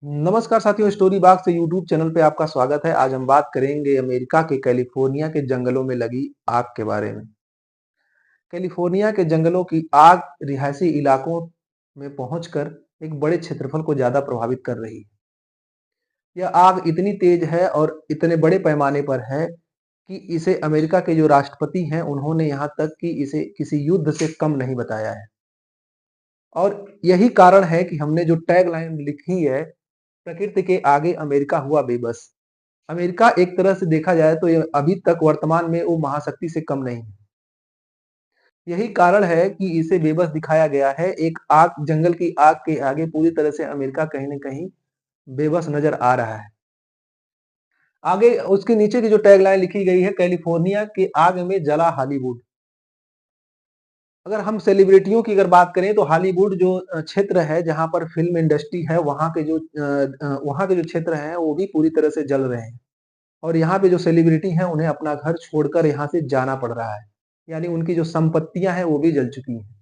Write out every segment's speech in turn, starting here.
नमस्कार साथियों, स्टोरी बाग से यूट्यूब चैनल पे आपका स्वागत है। आज हम बात करेंगे अमेरिका के कैलिफोर्निया के जंगलों में लगी आग के बारे में। कैलिफोर्निया के जंगलों की आग रिहायशी इलाकों में पहुंचकर एक बड़े क्षेत्रफल को ज्यादा प्रभावित कर रही है। यह आग इतनी तेज है और इतने बड़े पैमाने पर है कि इसे अमेरिका के जो राष्ट्रपति हैं उन्होंने यहाँ तक कि इसे किसी युद्ध से कम नहीं बताया है। और यही कारण है कि हमने जो टैग लाइन लिखी है, प्रकृति के आगे अमेरिका हुआ बेबस। अमेरिका एक तरह से देखा जाए तो ये अभी तक वर्तमान में वो महाशक्ति से कम नहीं है। यही कारण है कि इसे बेबस दिखाया गया है। एक आग, जंगल की आग के आगे पूरी तरह से अमेरिका कहीं न कहीं बेबस नज़र आ रहा है। आगे उसके नीचे की जो टैगलाइन लिखी गई है, कैलिफोर्निया की आग में जला हॉलीवुड। अगर हम सेलिब्रिटियों की अगर बात करें तो हॉलीवुड जो क्षेत्र है जहाँ पर फ़िल्म इंडस्ट्री है, वहाँ के जो क्षेत्र हैं वो भी पूरी तरह से जल रहे हैं। और यहाँ पे जो सेलिब्रिटी हैं उन्हें अपना घर छोड़कर यहाँ से जाना पड़ रहा है। यानी उनकी जो संपत्तियाँ हैं वो भी जल चुकी हैं।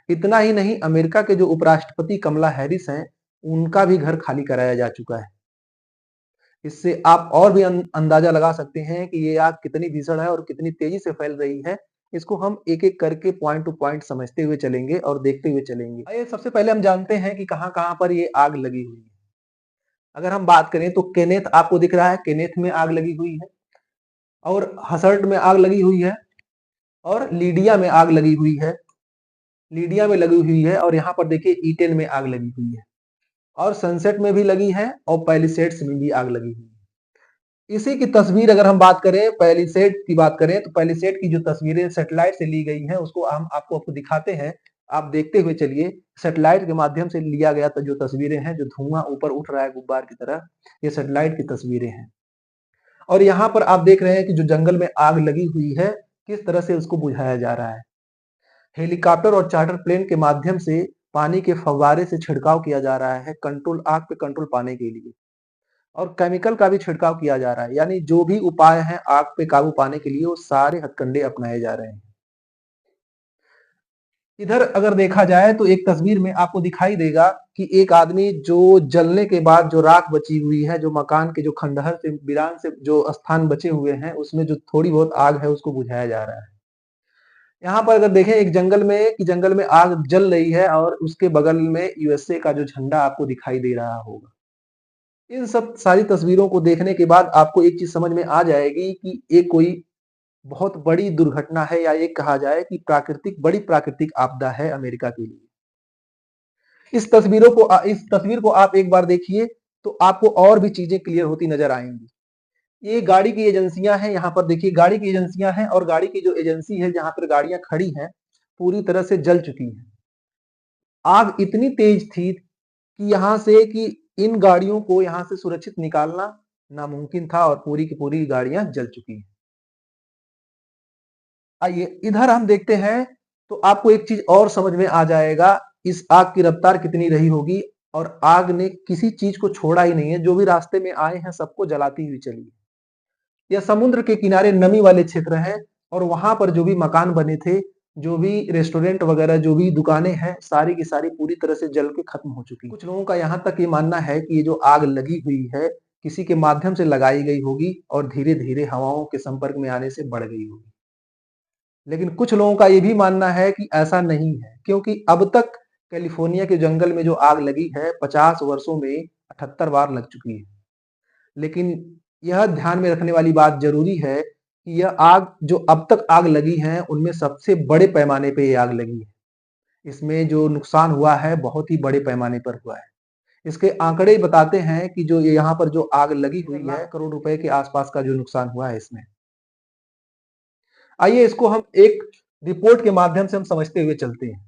इतना ही नहीं, अमेरिका के जो उपराष्ट्रपति कमला हैरिस हैं, उनका भी घर खाली कराया जा चुका है। इससे आप और भी अंदाजा लगा सकते हैं कि ये आग कितनी भीषण है और कितनी तेजी से फैल रही है। इसको हम एक-एक करके पॉइंट टू पॉइंट समझते हुए चलेंगे और देखते हुए चलेंगे। आइए सबसे पहले हम जानते हैं कि कहाँ-कहाँ पर ये आग लगी हुई है। अगर हम बात करें तो केनेथ आपको दिख रहा है, केनेथ में आग लगी हुई है। और हसर्ट में आग लगी हुई है और लीडिया में आग लगी हुई है। लीडिया में लगी हुई है और यहाँ पर देखिए ईटेन में आग लगी हुई है और सनसेट में भी लगी है और पैलिसेड्स में भी आग लगी हुई है। इसी की तस्वीर अगर हम बात करें, पैलिसेड की बात करें तो पैलिसेड की जो तस्वीरें सैटेलाइट से ली गई हैं उसको हम आपको दिखाते हैं। आप देखते हुए चलिए। सैटेलाइट के माध्यम से लिया गया जो तस्वीरें हैं, जो धुआं ऊपर उठ रहा है गुब्बार की तरह, ये सैटेलाइट की तस्वीरें हैं। और यहाँ पर आप देख रहे हैं कि जो जंगल में आग लगी हुई है, किस तरह से उसको बुझाया जा रहा है। हेलीकॉप्टर और चार्टर प्लेन के माध्यम से पानी के फव्वारे से छिड़काव किया जा रहा है कंट्रोल, आग पे कंट्रोल पाने के लिए। और केमिकल का भी छिड़काव किया जा रहा है। यानी जो भी उपाय हैं आग पे काबू पाने के लिए वो सारे हथकंडे अपनाए जा रहे हैं। इधर अगर देखा जाए तो एक तस्वीर में आपको दिखाई देगा कि एक आदमी जो जलने के बाद जो राख बची हुई है, जो मकान के जो खंडहर से, वीरान से जो स्थान बचे हुए हैं, उसमें जो थोड़ी बहुत आग है उसको बुझाया जा रहा है। यहाँ पर अगर देखें एक जंगल में, कि जंगल में आग जल रही है और उसके बगल में यूएसए का जो झंडा आपको दिखाई दे रहा होगा। इन सब सारी तस्वीरों को देखने के बाद आपको एक चीज समझ में आ जाएगी कि ये कोई बहुत बड़ी दुर्घटना है, या ये कहा जाए कि बड़ी प्राकृतिक आपदा है अमेरिका के लिए। इस तस्वीर को आप एक बार देखिए तो आपको और भी चीजें क्लियर होती नजर आएंगी। ये गाड़ी की एजेंसियां हैं, यहाँ पर देखिए गाड़ी की एजेंसियां हैं और गाड़ी की जो एजेंसी है जहां पर गाड़ियां खड़ी हैं पूरी तरह से जल चुकी हैं। आग इतनी तेज थी कि यहाँ से कि इन गाड़ियों को यहाँ से सुरक्षित निकालना नामुमकिन था और पूरी की पूरी गाड़ियां जल चुकी हैं। आइए इधर हम देखते हैं तो आपको एक चीज और समझ में आ जाएगा, इस आग की रफ्तार कितनी रही होगी। और आग ने किसी चीज को छोड़ा ही नहीं है, जो भी रास्ते में आए हैं सबको जलाती हुई चली है। यह समुद्र के किनारे नमी वाले क्षेत्र हैं और वहां पर जो भी मकान बने थे, जो भी रेस्टोरेंट वगैरह, जो भी दुकानें हैं, सारी की सारी पूरी तरह से जल के खत्म हो चुकी। कुछ लोगों का यहाँ तक ये मानना है कि ये जो आग लगी हुई है किसी के माध्यम से लगाई गई होगी और धीरे धीरे हवाओं के संपर्क में आने से बढ़ गई होगी। लेकिन कुछ लोगों का ये भी मानना है कि ऐसा नहीं है, क्योंकि अब तक कैलिफोर्निया के जंगल में जो आग लगी है 50 वर्षों में 78 बार लग चुकी है। लेकिन यह ध्यान में रखने वाली बात जरूरी है कि यह आग जो अब तक आग लगी है उनमें सबसे बड़े पैमाने पे ये आग लगी है। इसमें जो नुकसान हुआ है बहुत ही बड़े पैमाने पर हुआ है। इसके आंकड़े बताते हैं कि जो यहाँ पर जो आग लगी हुई है, करोड़ रुपए के आसपास का जो नुकसान हुआ है इसमें। आइए इसको हम एक रिपोर्ट के माध्यम से हम समझते हुए चलते हैं।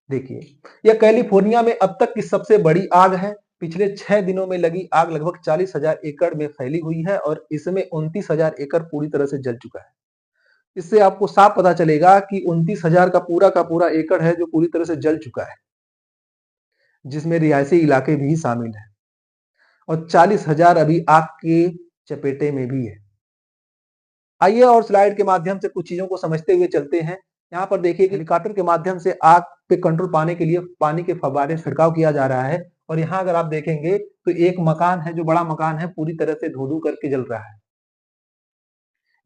देखिए, यह कैलिफोर्निया में अब तक की सबसे बड़ी आग है। पिछले 6 दिनों में लगी आग लगभग 40,000 एकड़ में फैली हुई है और इसमें 29,000 एकड़ पूरी तरह से जल चुका है। इससे आपको साफ पता चलेगा कि 29,000 का पूरा एकड़ है जो पूरी तरह से जल चुका है, जिसमें रिहायशी इलाके भी शामिल हैं और 40,000 अभी आग के चपेटे में भी है। आइए और स्लाइड के माध्यम से कुछ चीजों को समझते हुए चलते हैं। यहाँ पर देखिए कि हेलीकॉप्टर के माध्यम से आग पे कंट्रोल पाने के लिए पानी के फव्वारे छिड़काव किया जा रहा है। और यहाँ अगर आप देखेंगे तो एक मकान है, जो बड़ा मकान है, पूरी तरह से धू-धू करके जल रहा है।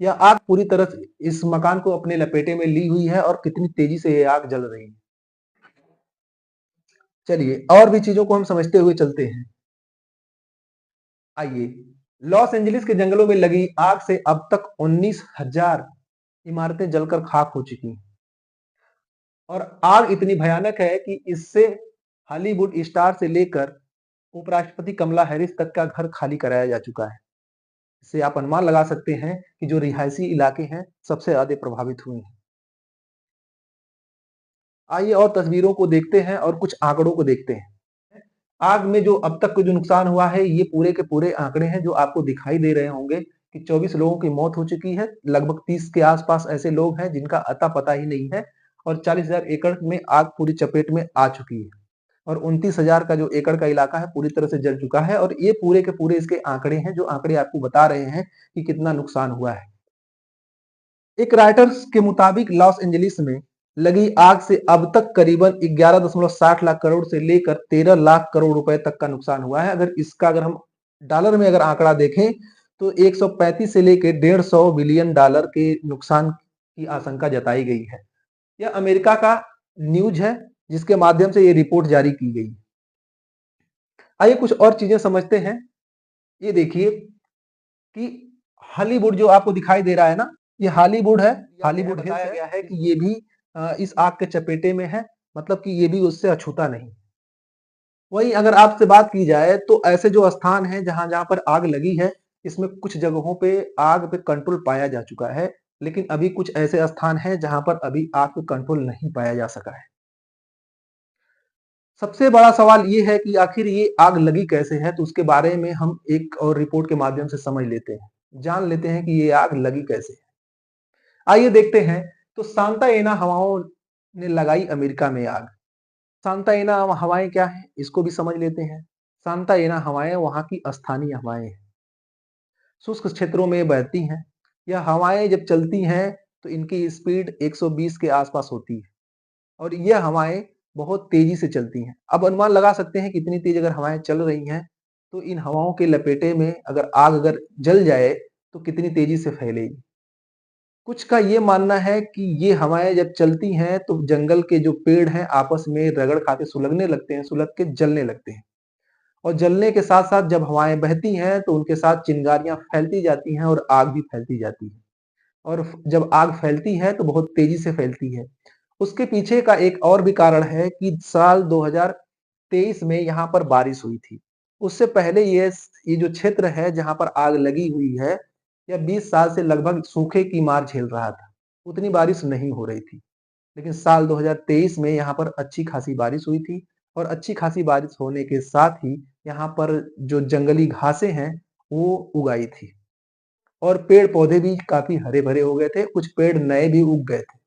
यह आग पूरी तरह से इस मकान को अपने लपेटे में ली हुई है और कितनी तेजी से ये आग जल रही है। चलिए और भी चीजों को हम समझते हुए चलते हैं। आइए, लॉस एंजलिस के जंगलों में लगी आग से अब तक 19,000 इमारतें जलकर खाक हो चुकी हैं। और आग इतनी भयानक है कि इससे हॉलीवुड स्टार से लेकर उपराष्ट्रपति कमला हैरिस तक का घर खाली कराया जा चुका है। इससे आप अनुमान लगा सकते हैं कि जो रिहायशी इलाके हैं, सबसे ज्यादा प्रभावित हुए हैं। आइए और तस्वीरों को देखते हैं और कुछ आंकड़ों को देखते हैं। आग में जो अब तक जो नुकसान हुआ है, ये पूरे के पूरे आंकड़े हैं जो आपको दिखाई दे रहे होंगे कि 24 लोगों की मौत हो चुकी है। लगभग 30 के आसपास ऐसे लोग हैं जिनका अता पता ही नहीं है और 40,000 एकड़ में आग पूरी चपेट में आ चुकी है। और 29,000 का जो एकड़ का इलाका है पूरी तरह से जल चुका है। और ये पूरे के पूरे इसके आंकड़े हैं, जो आंकड़े आपको बता रहे हैं कि कितना नुकसान हुआ है। एक राइटर्स के मुताबिक लॉस एंजलिस में लगी आग से अब तक करीबन 11.60 लाख करोड़ से लेकर 13 लाख करोड़ रुपए तक का नुकसान हुआ है। अगर हम डॉलर में अगर आंकड़ा देखें तो 135 से लेकर 150 बिलियन डॉलर के नुकसान की आशंका जताई गई है। यह अमेरिका का न्यूज है जिसके माध्यम से ये रिपोर्ट जारी की गई। आइए कुछ और चीजें समझते हैं। ये देखिए कि हॉलीवुड जो आपको दिखाई दे रहा है ना, ये हॉलीवुड है। हॉलीवुड बताया गया है कि ये भी इस आग के चपेटे में है, मतलब कि ये भी उससे अछूता नहीं। वहीं अगर आपसे बात की जाए तो ऐसे जो स्थान हैं जहां जहां पर आग लगी है, इसमें कुछ जगहों पे आग पे कंट्रोल पाया जा चुका है, लेकिन अभी कुछ ऐसे स्थान हैं जहां पर अभी आग पे कंट्रोल नहीं पाया जा सका है। सबसे बड़ा सवाल ये है कि आखिर ये आग लगी कैसे है, तो उसके बारे में हम एक और रिपोर्ट के माध्यम से समझ लेते हैं, जान लेते हैं कि ये आग लगी कैसे है। आइए देखते हैं। तो सांता एना हवाओं ने लगाई अमेरिका में आग। सांता एना हवाएं क्या है, इसको भी समझ लेते हैं। सांता एना हवाएं वहां की स्थानीय हवाएं हैं, शुष्क क्षेत्रों में बहती हैं। यह हवाएं जब चलती हैं तो इनकी स्पीड 120 के आसपास होती है और यह हवाएं बहुत तेजी से चलती हैं। अब अनुमान लगा सकते हैं कि इतनी तेज अगर हवाएं चल रही हैं तो इन हवाओं के लपेटे में अगर आग अगर जल जाए तो कितनी तेजी से फैलेगी। कुछ का ये मानना है कि ये हवाएं जब चलती हैं तो जंगल के जो पेड़ हैं आपस में रगड़ खाते सुलगने लगते हैं, सुलग के जलने लगते हैं। और जलने के साथ साथ जब हवाएं बहती हैं तो उनके साथ चिंगारियां फैलती जाती हैं और आग भी फैलती जाती है। और जब आग फैलती है तो बहुत तेजी से फैलती है। उसके पीछे का एक और भी कारण है कि साल 2023 में यहाँ पर बारिश हुई थी। उससे पहले ये जो क्षेत्र है जहाँ पर आग लगी हुई है, यह 20 साल से लगभग सूखे की मार झेल रहा था। उतनी बारिश नहीं हो रही थी। लेकिन साल 2023 में यहाँ पर अच्छी खासी बारिश हुई थी और अच्छी खासी बारिश होने के साथ ही यहाँ पर जो जंगली घासें हैं वो उगाई थी और पेड़ पौधे भी काफी हरे भरे हो गए थे, कुछ पेड़ नए भी उग गए थे।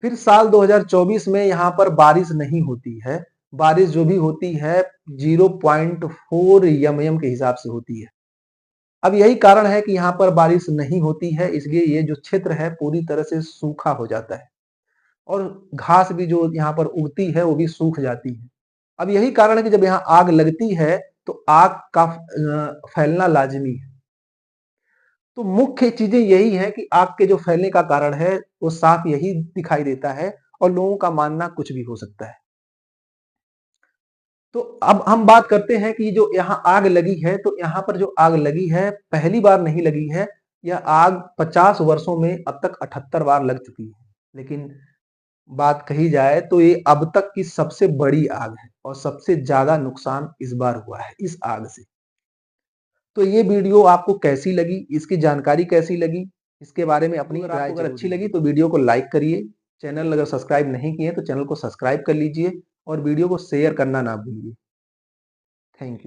फिर साल 2024 में यहाँ पर बारिश नहीं होती है। बारिश जो भी होती है 0.4 यमयम के हिसाब से होती है। अब यही कारण है कि यहाँ पर बारिश नहीं होती है, इसलिए ये जो क्षेत्र है पूरी तरह से सूखा हो जाता है और घास भी जो यहाँ पर उगती है वो भी सूख जाती है। अब यही कारण है कि जब यहाँ आग लगती है तो आग का फैलना लाजमी है। तो मुख्य चीजें यही है कि आग के जो फैलने का कारण है वो साफ यही दिखाई देता है और लोगों का मानना कुछ भी हो सकता है। तो अब हम बात करते हैं कि जो यहाँ आग लगी है, तो यहाँ पर जो आग लगी है पहली बार नहीं लगी है। यह आग 50 वर्षों में अब तक 78 बार लग चुकी है। लेकिन बात कही जाए तो ये अब तक की सबसे बड़ी आग है और सबसे ज्यादा नुकसान इस बार हुआ है इस आग से। तो ये वीडियो आपको कैसी लगी, इसकी जानकारी कैसी लगी, इसके बारे में अपनी राय अगर अच्छी लगी तो वीडियो को लाइक करिए। चैनल अगर सब्सक्राइब नहीं किए तो चैनल को सब्सक्राइब कर लीजिए और वीडियो को शेयर करना ना भूलिए। Thank you.